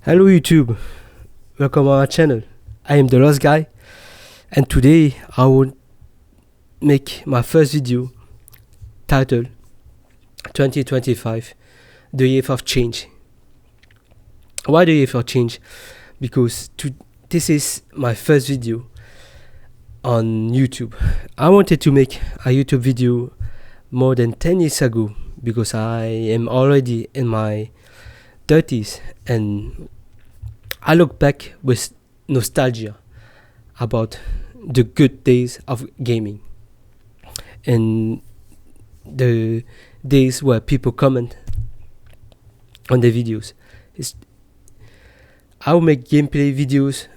Hello YouTube, welcome on our channel. I am the Lost Guy, and today I will make my first video titled 2025, the year of change. Why the year of change? Because this is my first video on YouTube. I wanted to make a YouTube video more than 10 years ago because I am already in my 30s and I look back with nostalgia about the good days of gaming and the days where people comment on the videos. I'll make gameplay videos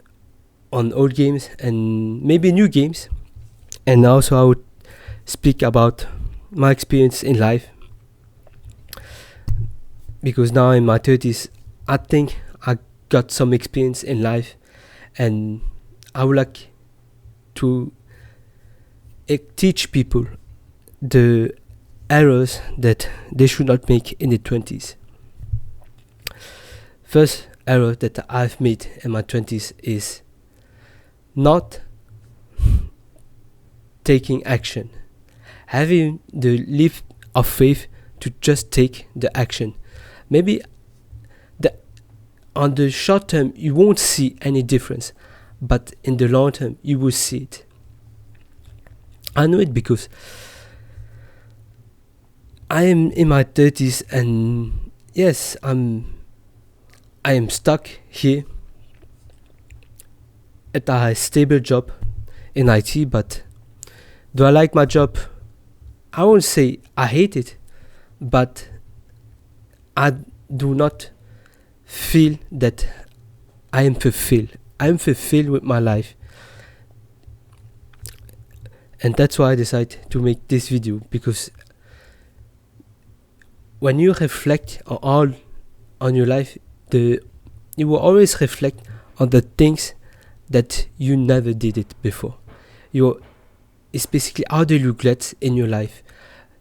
on old games and maybe new games, and also I would speak about my experience in life, because now in my 30s I think I got some experience in life and I would like to teach people the errors that they should not make in the 20s. First error that I've made in my 20s is not taking action, having the leap of faith to just take the action. Maybe on the short term you won't see any difference, but in the long term you will see it. I know it because I am in my 30s and yes, I am stuck here at a stable job in IT, but do I like my job? I won't say I hate it, but I do not feel that I am fulfilled. I am fulfilled with my life, and that's why I decided to make this video, because when you reflect on your life, you will always reflect on the things that you never did it before. It's basically all the regrets in your life.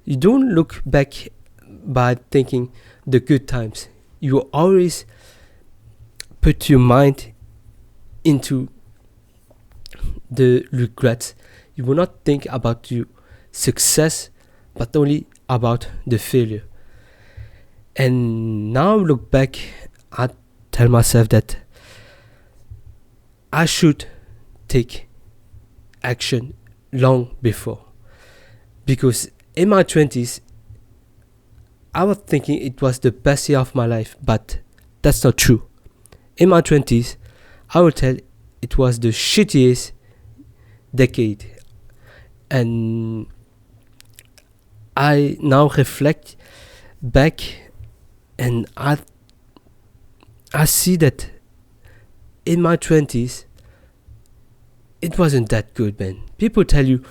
You don't look back by thinking the good times. You will always put your mind into the regrets. You will not think about your success, but only about the failure. And now I look back, I tell myself that I should take action long before, because in my 20s I was thinking it was the best year of my life, but that's not true. In my 20s I will tell it was the shittiest decade, and I now reflect back and I see that in my 20s it wasn't that good, man. People tell you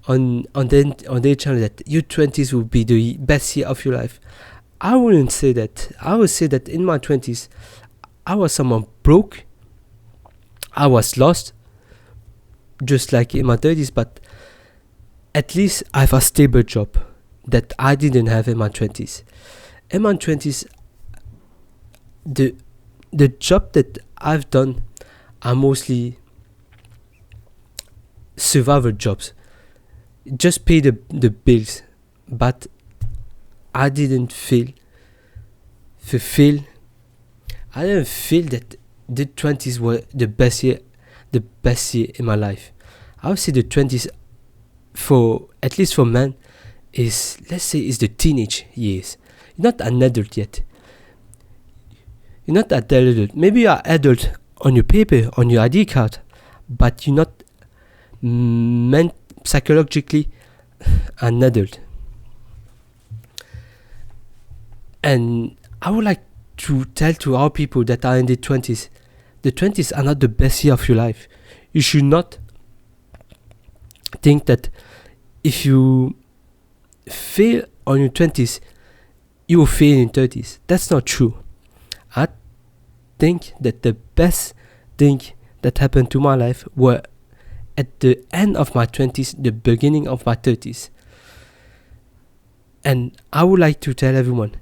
on their channel that your 20s will be the best year of your life. I wouldn't say that. I would say that in my 20s I was someone broke, I was lost, just like in my 30s, but at least I have a stable job that I didn't have in my 20s. In my 20s, the job that I've done are mostly survival jobs, just pay the bills, but I didn't feel fulfilled. I didn't feel that the 20s were the best year in my life. I would say the 20s, for at least for men, is, let's say, is the teenage years. You're not an adult yet. You're not an adult. Maybe you're adult on your paper, on your ID card, but you're not meant psychologically an adult. And I would like to tell to our people that are in the 20s are not the best year of your life. You should not think that if you fail on your 20s, you will fail in 30s. That's not true. I think that the best thing that happened to my life were at the end of my 20s, the beginning of my 30s. And I would like to tell everyone,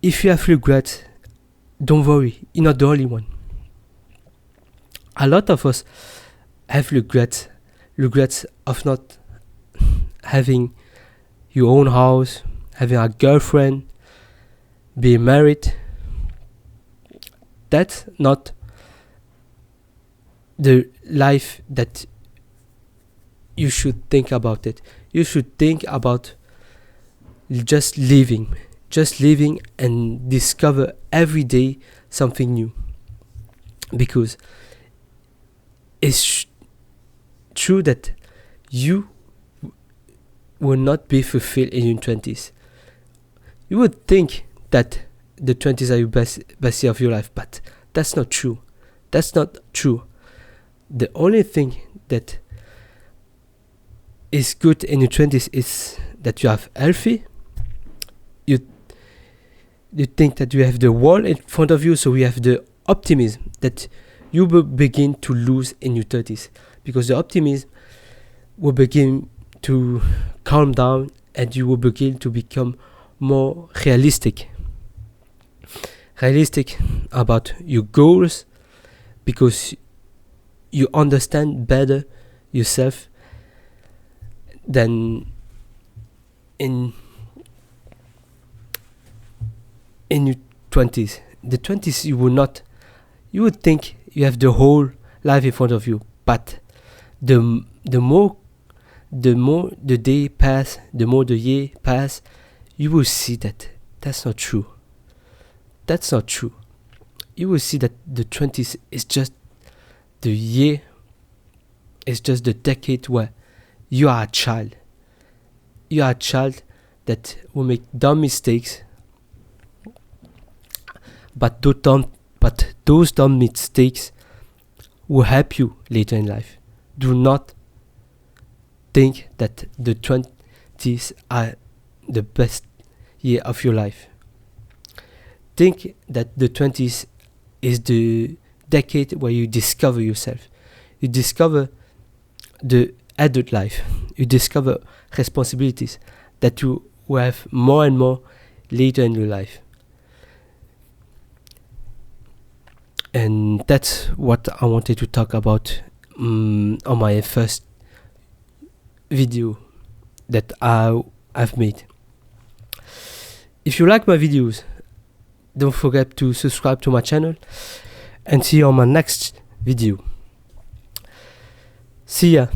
if you have regrets, don't worry, you're not the only one. A lot of us have regrets of not having your own house, having a girlfriend, being married. That's not the life that you should think about it. You should think about just living and discover every day something new. Because it's true that you will not be fulfilled in your 20s. You would think that the 20s are your best year of your life, but that's not true. That's not true. The only thing that is good in your 20s is that you are healthy. You think that you have the world in front of you, so you have the optimism that you will begin to lose in your 30s, because the optimism will begin to calm down and you will begin to become more realistic about your goals, because you understand better yourself than in your 20s. The 20s you would think you have the whole life in front of you, but the more the day pass, the more the year pass, you will see that that's not true. That's not true. You will see that the 20s is just the year, it's just the decade where you are a child. You are a child that will make dumb mistakes, but those dumb mistakes will help you later in life. Do not think that the 20s are the best year of your life. Think that the 20s is the decade where you discover yourself. You discover the adult life. You discover responsibilities that you will have more and more later in your life. And that's what I wanted to talk about on my first video that I've made. If you like my videos, don't forget to subscribe to my channel, and see you on my next video. See ya.